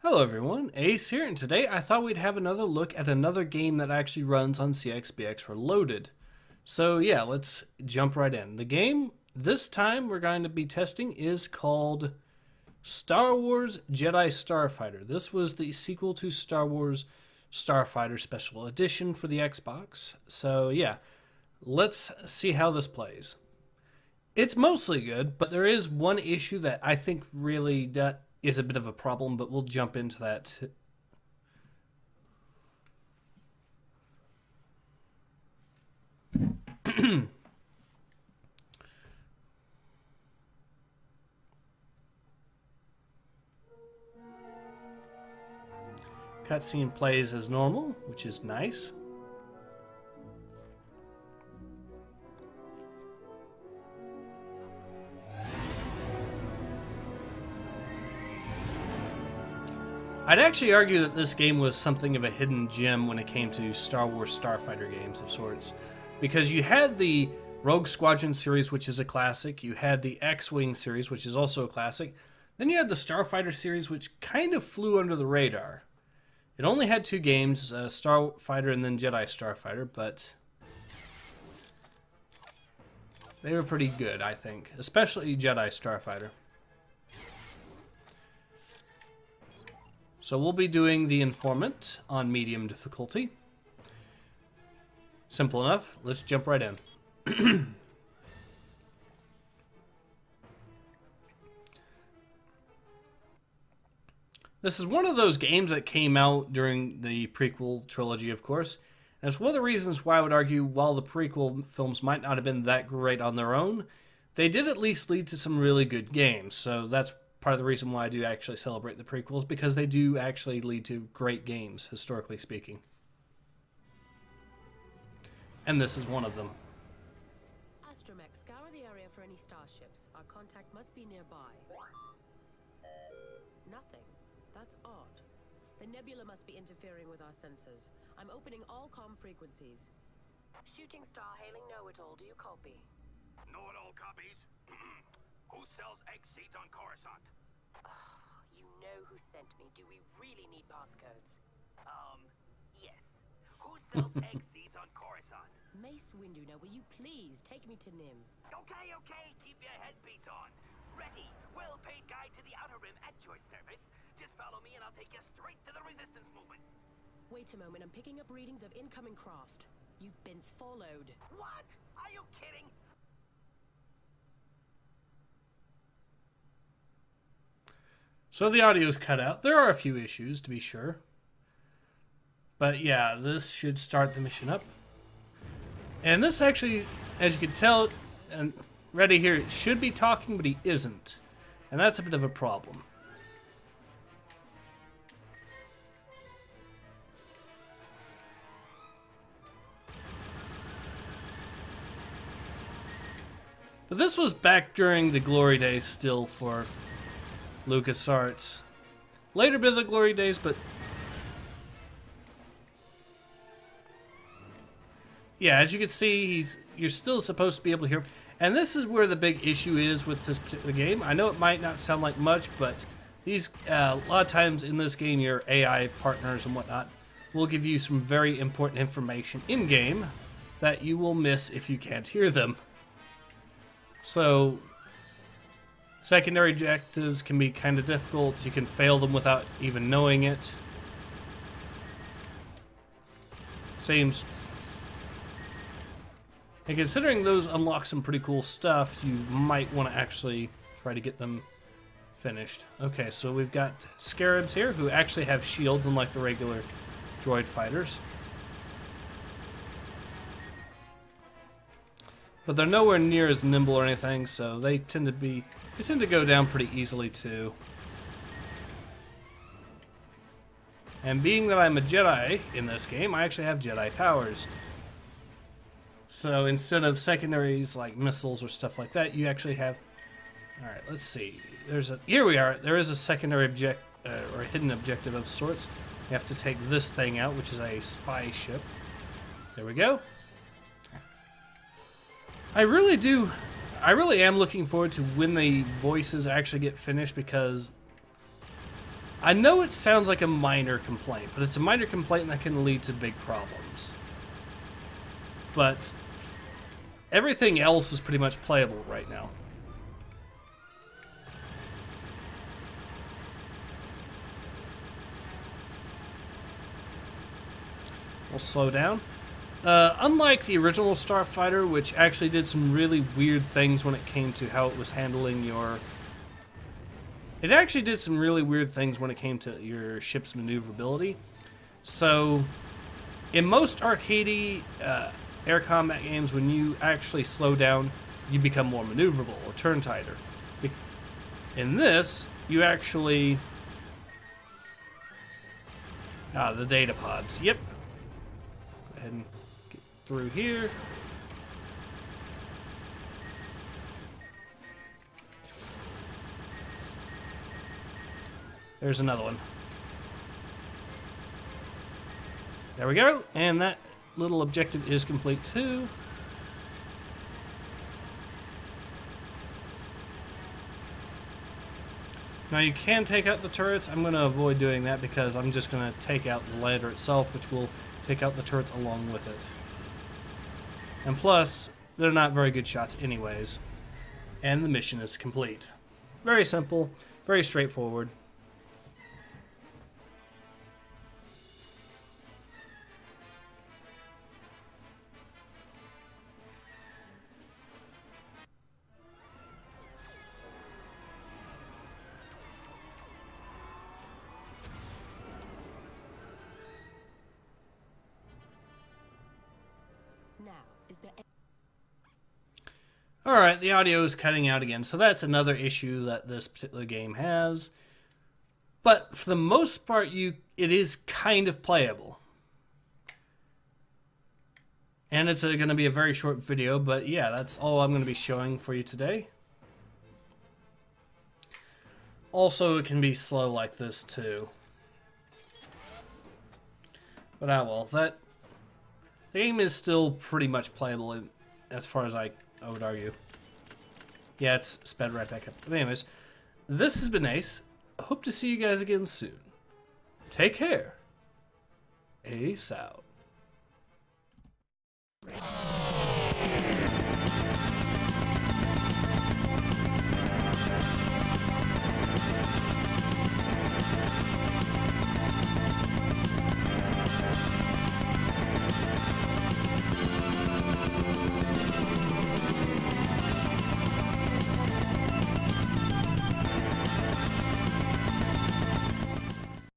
Hello everyone, Ace here, and today I thought we'd have another look at another game that actually runs on CXBX Reloaded. So yeah, let's jump right in. The game this time we're going to be testing is called Star Wars Jedi Starfighter. This was the sequel to Star Wars Starfighter Special Edition for the Xbox. So yeah, let's see how this plays. It's mostly good, but there is one issue that I think really is a bit of a problem, but we'll jump into that. Cutscene plays as normal, which is nice. I'd actually argue that this game was something of a hidden gem when it came to Star Wars Starfighter games of sorts. Because you had the Rogue Squadron series, which is a classic. You had the X-Wing series, which is also a classic. Then you had the Starfighter series, which kind of flew under the radar. It only had two games, Starfighter and then Jedi Starfighter, but they were pretty good, I think. Especially Jedi Starfighter. So we'll be doing the Informant on medium difficulty. Simple enough. Let's jump right in. This is one of those games that came out during the prequel trilogy, of course. And it's one of the reasons why I would argue while the prequel films might not have been that great on their own, they did at least lead to some really good games. So that's part of the reason why I do actually celebrate the prequels, because they do actually lead to great games, historically speaking. And this is one of them. Astromech, scour the area for any starships. Our contact must be nearby. Nothing. That's odd. The nebula must be interfering with our sensors. I'm opening all comm frequencies. Shooting star hailing know-it-all. Do you copy? Know-it-all copies. Who sells egg seeds on Coruscant? Oh, you know who sent me. Do we really need passcodes? Yes. Who sells egg seeds on Coruscant? Mace Windu, now will you please take me to Nim? Okay, keep your headpiece on. Ready, well-paid guide to the Outer Rim at your service. Just follow me and I'll take you straight to the resistance movement. Wait a moment, I'm picking up readings of incoming craft. You've been followed. What? Are you kidding? So the audio's cut out. There are a few issues, to be sure. But yeah, this should start the mission up. And this actually, as you can tell, and Ready here should be talking, but he isn't. And that's a bit of a problem. But this was back during the glory days still for LucasArts. Later bit of the glory days, but yeah, as you can see, you're still supposed to be able to hear him. And this is where the big issue is with this particular game. I know it might not sound like much, but these a lot of times in this game, your AI partners and whatnot will give you some very important information in-game that you will miss if you can't hear them. So secondary objectives can be kind of difficult. You can fail them without even knowing it. Seems. And considering those unlock some pretty cool stuff, you might want to actually try to get them finished. Okay, so we've got Scarabs here who actually have shields, unlike the regular droid fighters. But they're nowhere near as nimble or anything, so they tend to go down pretty easily too. And being that I'm a Jedi in this game, I actually have Jedi powers. So instead of secondaries like missiles or stuff like that, you actually have. All right, let's see. Here we are. There is a secondary or a hidden objective of sorts. You have to take this thing out, which is a spy ship. There we go. I really am looking forward to when the voices actually get finished, because I know it sounds like a minor complaint, but it's a minor complaint that can lead to big problems. But everything else is pretty much playable right now. We'll slow down. Unlike the original Starfighter, which actually did some really weird things when it came to how it was handling your... It actually did some really weird things when it came to your ship's maneuverability. So, in most arcadey air combat games, when you actually slow down, you become more maneuverable or turn tighter. In this, you actually... the data pods. Yep. Go ahead and get through here. There's another one. There we go. And that little objective is complete too. Now you can take out the turrets. I'm going to avoid doing that because I'm just going to take out the lander itself, which will take out the turrets along with it. And plus, they're not very good shots anyways. And the mission is complete. Very simple, very straightforward. Now, is there Alright, the audio is cutting out again, so that's another issue that this particular game has. But for the most part, it is kind of playable. And it's going to be a very short video, but yeah, that's all I'm going to be showing for you today. Also, it can be slow like this too. But well, the game is still pretty much playable as far as I would argue. Yeah, it's sped right back up. But anyways, this has been Ace. I hope to see you guys again soon. Take care. Ace out.